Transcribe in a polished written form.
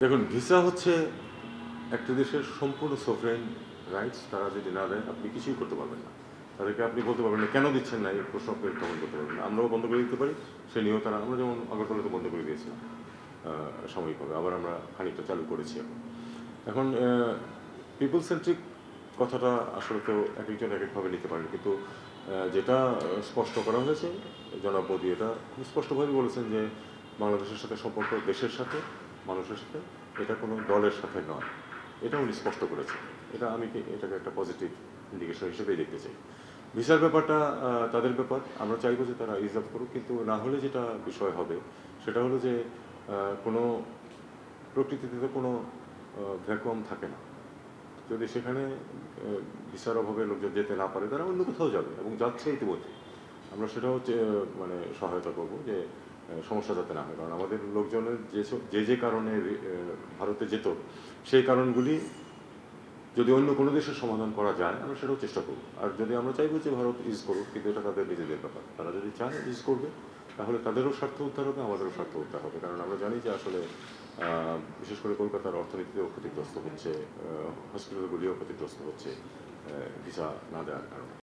দেখুন, ভিসা হচ্ছে একটা দেশের সম্পূর্ণ সভরেন রাইটস। তারা যদি না দেয়, আপনি কিছুই করতে পারবেন না। তাদেরকে আপনি বলতে পারবেন না, কেন দিচ্ছেন না? এই প্রশ্ন আপনি উত্থাপন করতে পারবেন না। আমরাও বন্ধ করে দিতে পারি। সে নিয়েও তারা, আমরা যেমন আগরতলাতে বন্ধ করে দিয়েছিলাম সাময়িকভাবে। আবার আমরা খানিকটা চালু করেছি এখন। এখন পিপল সেন্ট্রিক কথাটা আসলে তো একেকজন একেকভাবে নিতে পারেন। কিন্তু যেটা স্পষ্ট করা হয়েছে, জনাব মোদি এটা খুব স্পষ্টভাবে বলেছেন যে বাংলাদেশের সাথে সম্পর্ক দেশের সাথে, মানুষের সাথে, এটা কোনো দলের সাথে নয়। এটা উনি স্পষ্ট করেছেন। এটা আমি এটাকে একটা পজিটিভ ইন্ডিকেশন হিসেবেই দেখতে চাই। ভিসার ব্যাপারটা তাদের ব্যাপার। আমরা চাইবো যে তারা রিজার্ভ করুক, কিন্তু না হলে যেটা বিষয় হবে সেটা হলো যে কোনো প্রকৃতিতে তো কোনো ভ্যাকুয়াম থাকে না। যদি সেখানে ভিসার অভাবে লোকজন যেতে না পারে, তারা অন্য কোথাও যাবে এবং যাচ্ছে ইতিমধ্যে। আমরা সেটাও মানে সহায়তা করব যে সমস্যা যাতে না হয়। কারণ আমাদের লোকজনের যে কারণে ভারতে যেত, সেই কারণগুলি যদি অন্য কোনো দেশের সমাধান করা যায়, আমরা সেটাও চেষ্টা করব। আর যদি আমরা চাইবো যে ভারত ইউজ করুক, কিন্তু এটা তাদের নিজেদের ব্যাপার। তারা যদি চায় ইউজ করবে, তাহলে তাদেরও স্বার্থ উদ্ধার হবে, আমাদেরও স্বার্থ উদ্ধার হবে। কারণ আমরা জানি যে আসলে বিশেষ করে কলকাতার অর্থনীতিতেও ক্ষতিগ্রস্ত হচ্ছে, হসপিটালগুলিও ক্ষতিগ্রস্ত হচ্ছে ভিসা না দেওয়ার কারণে।